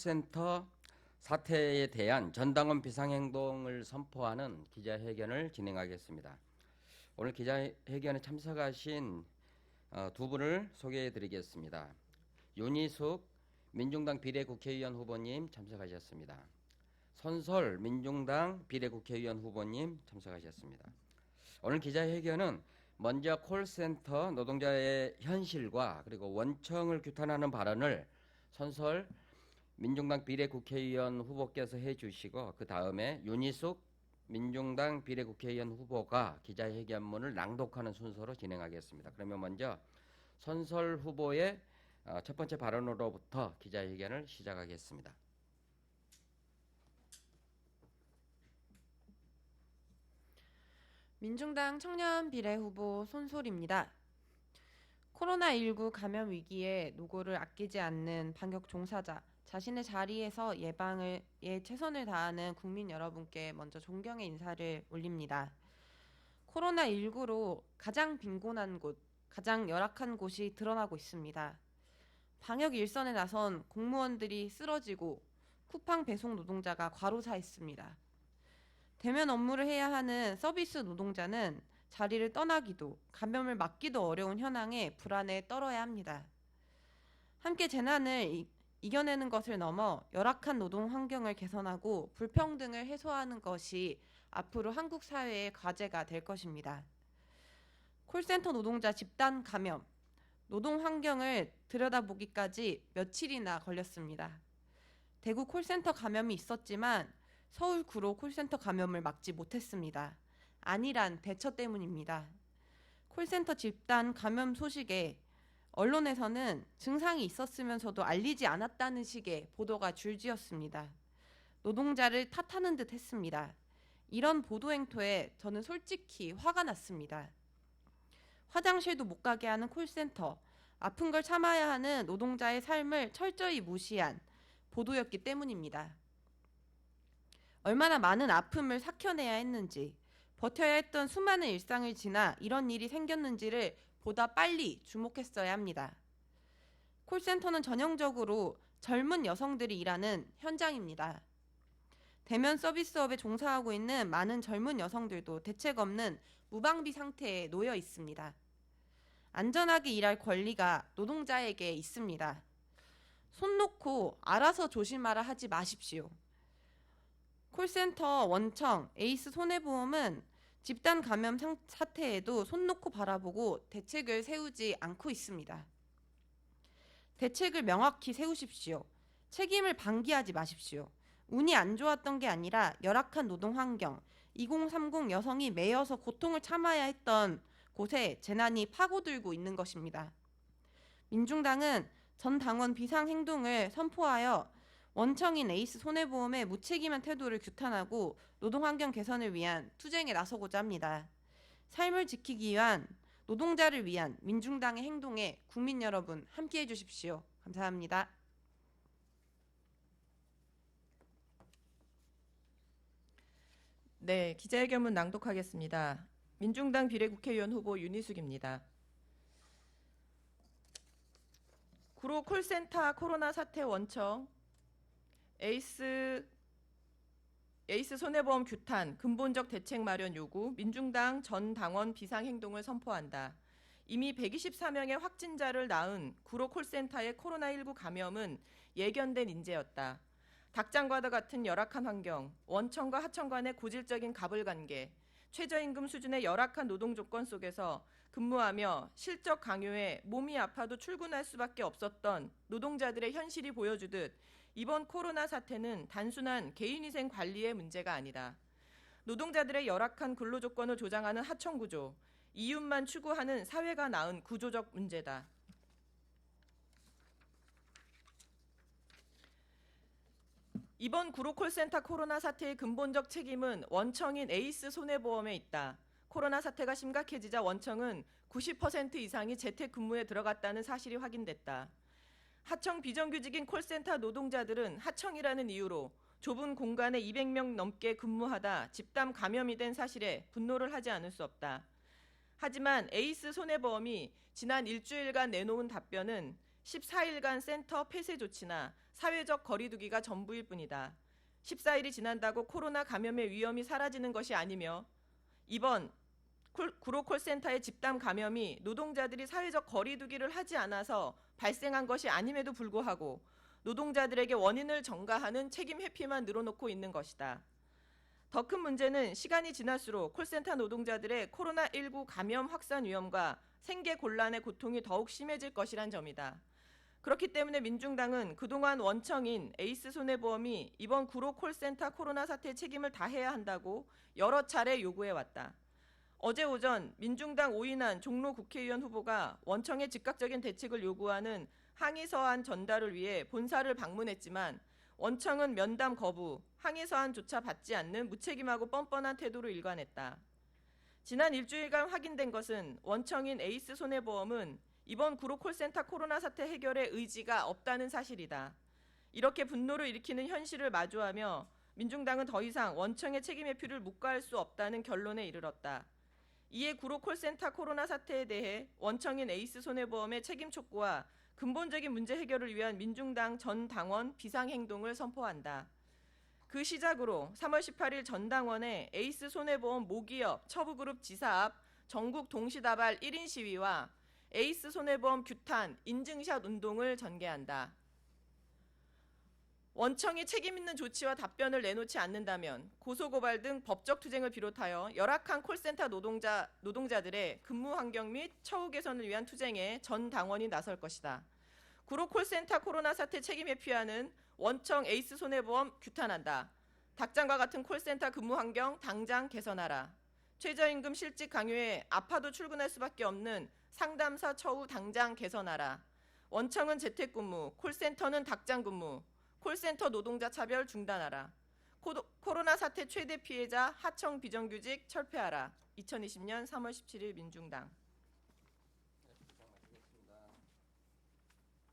콜센터 사태에 대한 전당원 비상행동을 선포하는 기자회견을 진행하겠습니다. 오늘 기자회견에 참석하신 두 분을 소개해 드리겠습니다. 윤희숙 민중당 비례국회의원 후보님 참석하셨습니다. 선설 민중당 비례국회의원 후보님 참석하셨습니다. 오늘 기자회견은 먼저 콜센터 노동자의 현실과 그리고 원청을 규탄하는 발언을 선설 민중당 비례국회의원 후보께서 해주시고, 그 다음에 윤희숙 민중당 비례국회의원 후보가 기자회견문을 낭독하는 순서로 진행하겠습니다. 그러면 먼저 선설 후보의 첫 번째 발언으로부터 기자회견을 시작하겠습니다. 민중당 청년 비례 후보 손솔입니다. 코로나19 감염 위기에 노고를 아끼지 않는 방역 종사자, 자신의 자리에서 예방에 최선을 다하는 국민 여러분께 먼저 존경의 인사를 올립니다. 코로나19로 가장 빈곤한 곳, 가장 열악한 곳이 드러나고 있습니다. 방역 일선에 나선 공무원들이 쓰러지고 쿠팡 배송 노동자가 과로사했습니다. 대면 업무를 해야 하는 서비스 노동자는 자리를 떠나기도, 감염을 막기도 어려운 현황에 불안에 떨어야 합니다. 함께 재난을 이겨내는 것을 넘어 열악한 노동 환경을 개선하고 불평등을 해소하는 것이 앞으로 한국 사회의 과제가 될 것입니다. 콜센터 노동자 집단 감염, 노동 환경을 들여다보기까지 며칠이나 걸렸습니다. 대구 콜센터 감염이 있었지만 서울 구로 콜센터 감염을 막지 못했습니다. 안일한 대처 때문입니다. 콜센터 집단 감염 소식에 언론에서는 증상이 있었으면서도 알리지 않았다는 식의 보도가 줄지었습니다. 노동자를 탓하는 듯 했습니다. 이런 보도 행태에 저는 솔직히 화가 났습니다. 화장실도 못 가게 하는 콜센터, 아픈 걸 참아야 하는 노동자의 삶을 철저히 무시한 보도였기 때문입니다. 얼마나 많은 아픔을 삭혀내야 했는지, 버텨야 했던 수많은 일상을 지나 이런 일이 생겼는지를 보다 빨리 주목했어야 합니다. 콜센터는 전형적으로 젊은 여성들이 일하는 현장입니다. 대면 서비스업에 종사하고 있는 많은 젊은 여성들도 대책 없는 무방비 상태에 놓여 있습니다. 안전하게 일할 권리가 노동자에게 있습니다. 손 놓고 알아서 조심하라 하지 마십시오. 콜센터, 원청, 에이스 손해보험은 집단 감염 사태에도 손 놓고 바라보고 대책을 세우지 않고 있습니다. 대책을 명확히 세우십시오. 책임을 방기하지 마십시오. 운이 안 좋았던 게 아니라 열악한 노동 환경, 2030 여성이 매여서 고통을 참아야 했던 곳에 재난이 파고들고 있는 것입니다. 민중당은 전 당원 비상행동을 선포하여 원청인 에이스 손해보험의 무책임한 태도를 규탄하고 노동환경 개선을 위한 투쟁에 나서고자 합니다. 삶을 지키기 위한, 노동자를 위한 민중당의 행동에 국민 여러분 함께해 주십시오. 감사합니다. 네, 기자회견문 낭독하겠습니다. 민중당 비례국회의원 후보 윤희숙입니다. 구로 콜센터 코로나 사태 원청, 에이스 손해보험 규탄, 근본적 대책 마련 요구, 민중당 전 당원 비상행동을 선포한다. 이미 124명의 확진자를 낳은 구로 콜센터의 코로나19 감염은 예견된 인재였다. 닭장과도 같은 열악한 환경, 원청과 하청 간의 고질적인 갑을관계, 최저임금 수준의 열악한 노동 조건 속에서 근무하며 실적 강요에 몸이 아파도 출근할 수밖에 없었던 노동자들의 현실이 보여주듯 이번 코로나 사태는 단순한 개인위생 관리의 문제가 아니다. 노동자들의 열악한 근로 조건을 조장하는 하청 구조, 이윤만 추구하는 사회가 낳은 구조적 문제다. 이번 구로 콜센터 코로나 사태의 근본적 책임은 원청인 에이스 손해보험에 있다. 코로나 사태가 심각해지자 원청은 90% 이상이 재택근무에 들어갔다는 사실이 확인됐다. 하청 비정규직인 콜센터 노동자들은 하청이라는 이유로 좁은 공간에 200명 넘게 근무하다 집단 감염이 된 사실에 분노를 하지 않을 수 없다. 하지만 에이스 손해보험이 지난 일주일간 내놓은 답변은 14일간 센터 폐쇄 조치나 사회적 거리두기가 전부일 뿐이다. 14일이 지난다고 코로나 감염의 위험이 사라지는 것이 아니며 이번 구로 콜센터의 집단 감염이 노동자들이 사회적 거리두기를 하지 않아서 발생한 것이 아님에도 불구하고 노동자들에게 원인을 전가하는 책임 회피만 늘어놓고 있는 것이다. 더 큰 문제는 시간이 지날수록 콜센터 노동자들의 코로나19 감염 확산 위험과 생계 곤란의 고통이 더욱 심해질 것이란 점이다. 그렇기 때문에 민중당은 그동안 원청인 에이스 손해보험이 이번 구로 콜센터 코로나 사태 책임을 다해야 한다고 여러 차례 요구해왔다. 어제 오전 민중당 오인환 종로 국회의원 후보가 원청의 즉각적인 대책을 요구하는 항의 서한 전달을 위해 본사를 방문했지만 원청은 면담 거부, 항의 서한조차 받지 않는 무책임하고 뻔뻔한 태도로 일관했다. 지난 일주일간 확인된 것은 원청인 에이스 손해보험은 이번 구로 콜센터 코로나 사태 해결에 의지가 없다는 사실이다. 이렇게 분노를 일으키는 현실을 마주하며 민중당은 더 이상 원청의 책임 회피를 묵과할 수 없다는 결론에 이르렀다. 이에 구로 콜센터 코로나 사태에 대해 원청인 에이스 손해보험의 책임 촉구와 근본적인 문제 해결을 위한 민중당 전 당원 비상행동을 선포한다. 그 시작으로 3월 18일 전당원에 에이스 손해보험 모기업 처부그룹 지사 앞 전국 동시다발 1인 시위와 에이스 손해보험 규탄 인증샷 운동을 전개한다. 원청이 책임 있는 조치와 답변을 내놓지 않는다면 고소고발 등 법적 투쟁을 비롯하여 열악한 콜센터 노동자들의 근무 환경 및 처우 개선을 위한 투쟁에 전 당원이 나설 것이다. 구로 콜센터 코로나 사태 책임 회피하는 원청 에이스 손해보험 규탄한다. 닭장과 같은 콜센터 근무 환경 당장 개선하라. 최저임금 실직 강요에 아파도 출근할 수밖에 없는 상담사 처우 당장 개선하라. 원청은 재택근무, 콜센터는 닭장근무, 콜센터 노동자 차별 중단하라. 코로나 사태 최대 피해자 하청 비정규직 철폐하라. 2020년 3월 17일 민중당.